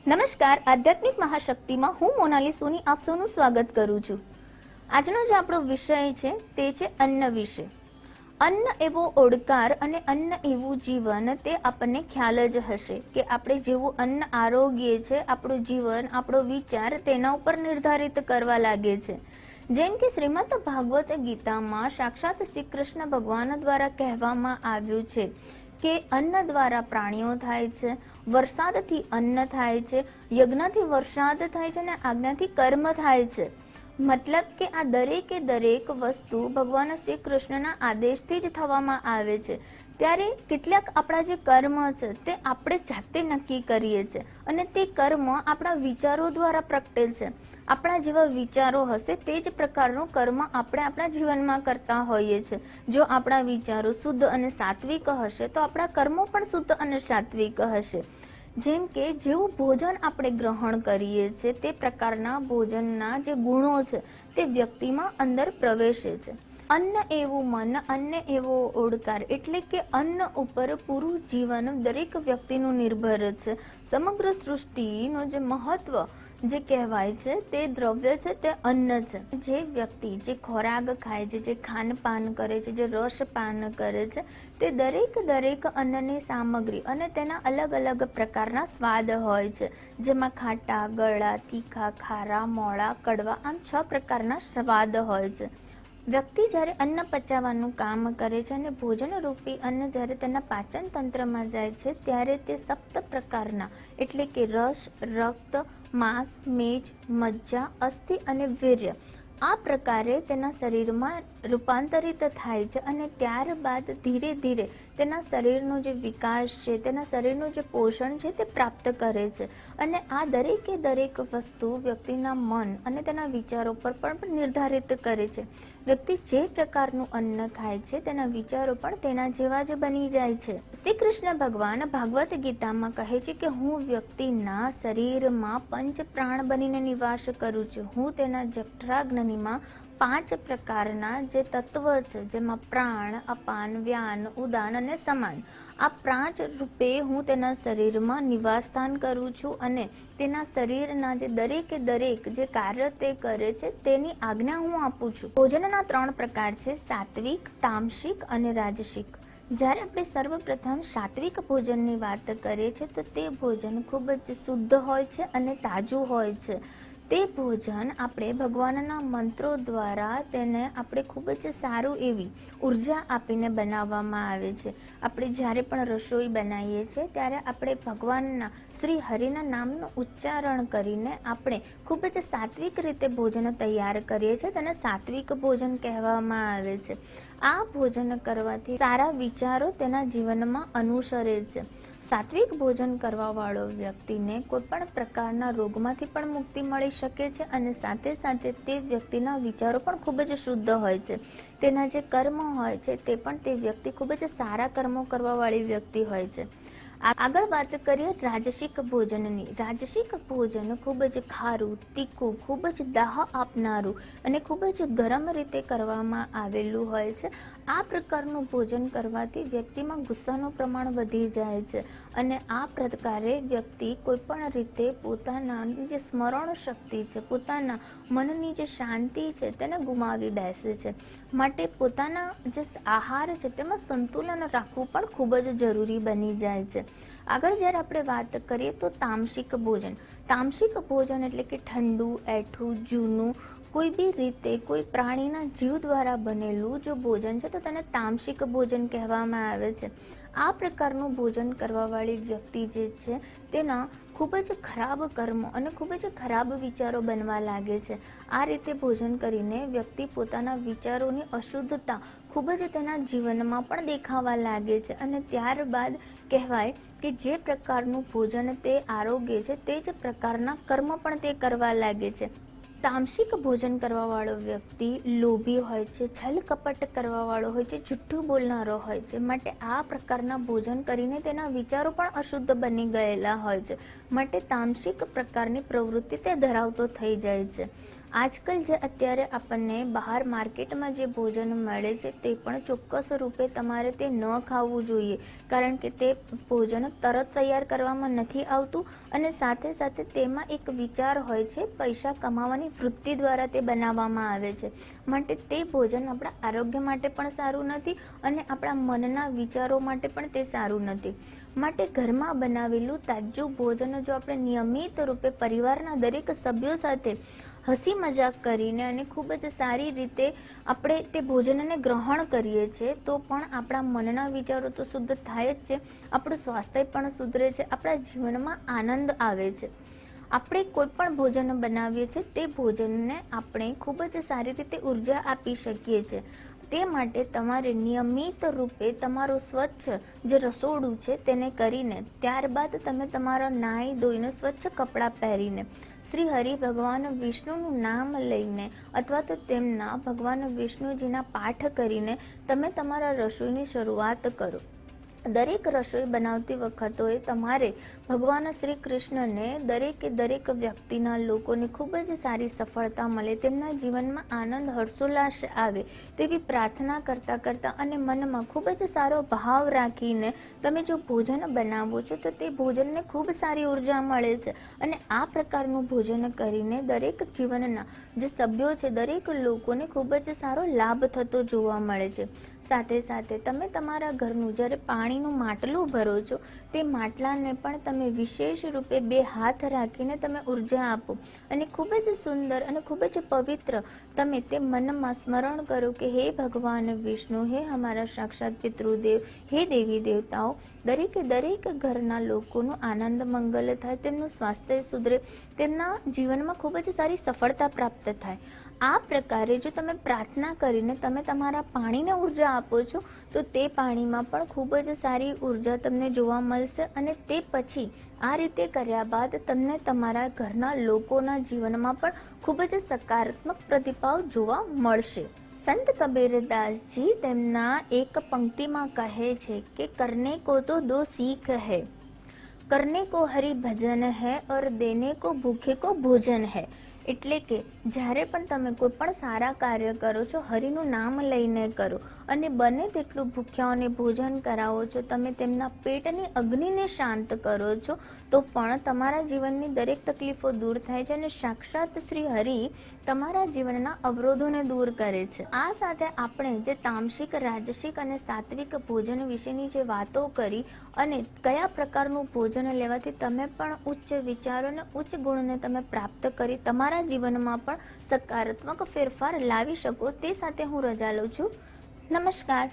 નમસ્કાર, આધ્યાત્મિક મહાશક્તિમાં હું મોનાલી સોની આપ સૌનું સ્વાગત કરું છું. આજનો જે આપણો વિષય છે તે છે અન્ન વિશે. અન્ન એવો ઓડકાર અને અન્ન એવું જીવન, તે આપણને ખ્યાલ જ હશે કે આપણે જેવું અન્ન આરોગ્ય છે, આપણું જીવન, આપણો વિચાર તેના ઉપર નિર્ધારિત કરવા લાગે છે. જેમ કે શ્રીમદ ભાગવત ગીતામાં સાક્ષાત શ્રી કૃષ્ણ ભગવાન દ્વારા કહેવામાં આવ્યું છે કે અન્ન દ્વારા પ્રાણીઓ થાય છે, વરસાદથી અન્ન થાય છે, યજ્ઞથી વરસાદ થાય છે અને આજ્ઞાથી કર્મ થાય છે. મતલબ કે આ દરેકે દરેક વસ્તુ ભગવાન શ્રી કૃષ્ણના આદેશથી જ થવામાં આવે છે. ત્યારે કેટલાક આપણા જે કર્મ છે તે આપણે જાતે નક્કી કરીએ છીએ અને તે કર્મ આપણા વિચારો દ્વારા પ્રગટે છે. આપણા જેવા વિચારો હશે તે જ પ્રકારનું કર્મ આપણે આપણા જીવનમાં કરતા હોઈએ છીએ. જો આપણા વિચારો શુદ્ધ અને સાત્વિક હશે તો આપણા કર્મો પણ શુદ્ધ અને સાત્વિક હશે. જેમ કે જેવું ભોજન આપણે ગ્રહણ કરીએ છીએ તે પ્રકારના ભોજનના જે ગુણો છે તે વ્યક્તિમાં અંદર પ્રવેશે છે. અન્ન એવું મન, અન્ન એવો ઓડકાર, એટલે કે અન્ન ઉપર પૂરું જીવન દરેક વ્યક્તિનું નિર્ભર છે. સમગ્ર સૃષ્ટિનો જે મહત્વ જે કહેવાય છે તે દ્રવ્ય છે તે અન્ન છે. જે વ્યક્તિ જે ખોરાક ખાય છે, જે ખાનપાન કરે છે, જે રસપાન કરે છે, તે દરેક અન્નની સામગ્રી અને તેના અલગ અલગ પ્રકારના સ્વાદ હોય છે. જેમાં ખાટા, ગળા, તીખા, ખારા, મોળા, કડવા, આમ 6 પ્રકારના સ્વાદ હોય છે. વ્યક્તિ જ્યારે અન્ન પચાવવાનું કામ કરે છે અને ભોજન રૂપી અન્ન જ્યારે તેના પાચન તંત્રમાં જાય છે ત્યારે તે 7 પ્રકારના, એટલે કે રસ, રક્ત, માંસ, મેજ, મજ્જા, અસ્થિ અને વીર્ય, આ પ્રકારે તેના શરીરમાં રૂપાંતરિત થાય છે અને ત્યારબાદ ધીરે ધીરે તેના શરીરનો જે વિકાસ છે, તેના શરીરનું જે પોષણ છે તે પ્રાપ્ત કરે છે. અને આ દરેકે દરેક વસ્તુ વ્યક્તિના મન અને તેના વિચારો પર પણ નિર્ધારિત કરે છે. વ્યક્તિ જે પ્રકારનું અન્ન ખાય છે તેના વિચારો પણ તેના જેવા જ બની જાય છે. શ્રી કૃષ્ણ ભગવાન ભાગવત ગીતામાં કહે છે કે હું વ્યક્તિના શરીરમાં 5 પ્રાણ બનીને નિવાસ કરું છું. હું તેના જઠરાગ્નિમાં 5 પ્રકારના જે તત્વ છે, જેમાં પ્રાણ, અપાન, વ્યાન, ઉદાન અને સમાન, આ 5 રૂપે હું તેના શરીરમાં નિવાસ સ્થાન કરું છું અને તેના શરીરના જે દરેકે દરેક જે કાર્ય તે કરે છે તેની આજ્ઞા હું આપું છું. ભોજનના 3 પ્રકાર છે, સાત્વિક, તામસિક અને રાજસિક. જ્યારે આપણે સર્વપ્રથમ સાત્વિક ભોજનની વાત કરીએ છીએ તો તે ભોજન ખૂબ જ શુદ્ધ હોય છે અને તાજું હોય છે. તે ભોજન આપણે ભગવાનના મંત્રો દ્વારા તેને આપણે ખૂબ જ સારું એવી ઉર્જા આપીને બનાવવામાં આવે છે. આપણે જ્યારે પણ રસોઈ બનાવીએ છીએ ત્યારે આપણે ભગવાનના શ્રી હરિના નામનું ઉચ્ચારણ કરીને આપણે ખૂબ જ સાત્વિક રીતે ભોજન તૈયાર કરીએ છીએ. તેને સાત્વિક ભોજન કહેવામાં આવે છે. આ ભોજન કરવાથી સારા વિચારો તેના જીવનમાં અનુસરે છે. સાત્વિક ભોજન કરવા વાળો વ્યક્તિને કોઈ પણ પ્રકારના રોગમાંથી પણ મુક્તિ મળી શકે છે અને સાથે સાથે તે વ્યક્તિના વિચારો પણ ખૂબ જ શુદ્ધ હોય છે. તેના જે કર્મ હોય છે તે પણ તે વ્યક્તિ ખૂબ જ સારા કર્મો કરવા વાળી વ્યક્તિ હોય છે. આગળ વાત કરીએ રાજસિક ભોજનની. રાજસિક ભોજન ખૂબ જ ખારું, તીખું, ખૂબ જ દાહ આપનારું અને ખૂબ જ ગરમ રીતે કરવામાં આવેલું હોય છે. આ પ્રકારનું ભોજન કરવાથી વ્યક્તિમાં ગુસ્સાનું પ્રમાણ વધી જાય છે અને આ પ્રકારે વ્યક્તિ કોઈ પણ રીતે પોતાના જે સ્મરણ શક્તિ છે, પોતાના મનની જે શાંતિ છે તેને ગુમાવી બેસે છે. માટે પોતાના જે આહાર છે તેમાં સંતુલન રાખવું પણ ખૂબ જ જરૂરી બની જાય છે. આગળ જ્યારે આપણે વાત કરીએ તો તામસિક ભોજન. તામસિક ભોજન એટલે કે ઠંડુ, એઠું, જૂનું, કોઈ બી રીતે કોઈ પ્રાણીના જીવ દ્વારા બનેલું જો ભોજન છે તો તેને તામસિક ભોજન કહેવામાં આવે છે. આ પ્રકારનું ભોજન કરવાવાળી વ્યક્તિ જે છે તેના ખૂબ જ ખરાબ કર્મો અને ખૂબ જ ખરાબ વિચારો બનવા લાગે છે. આ રીતે ભોજન કરીને વ્યક્તિ પોતાના વિચારોની અશુદ્ધતા ખૂબ જ તેના જીવનમાં પણ દેખાવા લાગે છે અને ત્યારબાદ કહેવાય કે જે પ્રકારનું ભોજન તે આરોગ્ય છે તે જ પ્રકારના કર્મ પણ તે કરવા લાગે છે. તામસિક ભોજન કરવાવાળો વ્યક્તિ લોભી હોય છે, છલ કપટ કરવાવાળો હોય છે, જુઠ્ઠું બોલનારો હોય છે. માટે આ પ્રકારના ભોજન કરીને તેના વિચારો પણ અશુદ્ધ બની ગયેલા હોય છે. માટે તામસિક પ્રકારની પ્રવૃત્તિ તે ધરાવતો થઈ જાય છે. આજકાલ જે અત્યારે આપણને બહાર માર્કેટમાં જે ભોજન મળે છે તે પણ ચોક્કસ રૂપે તમારે તે ન ખાવું જોઈએ, કારણ કે તે ભોજન તરત તૈયાર કરવામાં નથી આવતું અને સાથે સાથે તેમાં એક વિચાર હોય છે, પૈસા કમાવાની વૃત્તિ દ્વારા તે બનાવવામાં આવે છે. માટે તે ભોજન આપણા આરોગ્ય માટે પણ સારું નથી અને આપણા મનના વિચારો માટે પણ તે સારું નથી. માટે ઘરમાં બનાવેલું તાજું ભોજન જો આપણે નિયમિત રૂપે પરિવારના દરેક સભ્યો સાથે હસી મજાક કરીને અને ખૂબ જ સારી રીતે આપણે તે ભોજનને ગ્રહણ કરીએ છીએ તો પણ આપણા મનના વિચારો તો શુદ્ધ થાય જ છે, આપણું સ્વાસ્થ્ય પણ સુધરે છે, આપણા જીવનમાં આનંદ આવે છે. આપણે કોઈ પણ ભોજન બનાવીએ છીએ તે ભોજનને આપણે ખૂબ જ સારી રીતે ઉર્જા આપી શકીએ છીએ. તે માટે તમારે નિયમિત રૂપે તમારું સ્વચ્છ જે રસોડું છે તેને કરીને ત્યારબાદ તમે તમારા નાહી ધોઈને સ્વચ્છ કપડાં પહેરીને શ્રી હરિ ભગવાન વિષ્ણુનું નામ લઈને અથવા તો તેમના ભગવાન વિષ્ણુજીના પાઠ કરીને તમે તમારા રસોઈની શરૂઆત કરો. દરેક રસોઈ બનાવતી વખતે તમારે ભગવાન શ્રી કૃષ્ણને દરેક વ્યક્તિના લોકોને ખૂબ જ સારી સફળતા મળે, તેમના જીવનમાં આનંદ હર્ષોલ્લાસ આવે તેવી પ્રાર્થના કરતા અને મનમાં ખૂબ જ સારો ભાવ રાખીને તમે જો ભોજન બનાવો છો તો તે ભોજનને ખૂબ સારી ઉર્જા મળે છે અને આ પ્રકારનું ભોજન કરીને દરેક જીવનના જે સભ્યો છે દરેક લોકોને ખૂબ જ સારો લાભ થતો જોવા મળે છે. સાથે સાથે તમે તમારા ઘરનું જ્યારે પાણીનું માટલું ભરો છો તે માટલાને પણ તમે વિશેષ રૂપે 2 હાથ રાખીને તમે ઉર્જા આપો અને ખૂબ જ સુંદર અને ખૂબ જ પવિત્ર તમે તે મનમાં સ્મરણ કરો કે હે ભગવાન વિષ્ણુ, હે અમારા સાક્ષાત પિતૃદેવ, હે દેવી દેવતાઓ, દરેક ઘરના લોકોનું આનંદ મંગલ થાય, તેમનું સ્વાસ્થ્ય સુધરે, તેમના જીવનમાં ખૂબ જ સારી સફળતા પ્રાપ્ત થાય. આ પ્રકારે જો તમે પ્રાર્થના કરીને તમે તમારા પાણીને ઉર્જા આપો છો તો તે પાણીમાં પણ ખૂબ જ સારી ઉર્જા તમને જોવા મળશે અને તે પછી આ રીતે કર્યા બાદ તમને તમારા ઘરના લોકોના જીવનમાં પણ ખૂબ જ સકારાત્મક પ્રતિભાવ જોવા મળશે. સંત કબીરદાસજી તેમના એક પંક્તિમાં કહે છે કે કરને કો તો દો सीख है, करने को हरि भजन है और देने को भूखे को भोजन है. એટલે કે જ્યારે પણ તમે કોઈ પણ સારા કાર્ય કરો છો હરિનું નામ લઈને કરો અને બને તેટલું ભૂખ્યાઓને ભોજન કરાવો છો, તમે તેમના પેટની અગ્નિને શાંત કરો છો તો પણ તમારા જીવનની દરેક તકલીફો દૂર થાય છે અને સાક્ષાત શ્રી હરિ તમારા જીવનના અવરોધોને દૂર કરે છે. આ સાથે આપણે જે તામસિક, રાજસિક અને સાત્વિક ભોજન વિશેની જે વાતો કરી અને કયા પ્રકારનું ભોજન લેવાથી તમે પણ ઉચ્ચ વિચારો અને ઉચ્ચ ગુણને તમે પ્રાપ્ત કરી તમારા જીવનમાં પણ સકારાત્મક ફેરફાર લાવી શકો તે સાથે હું રજા લઉં છું. નમસ્કાર.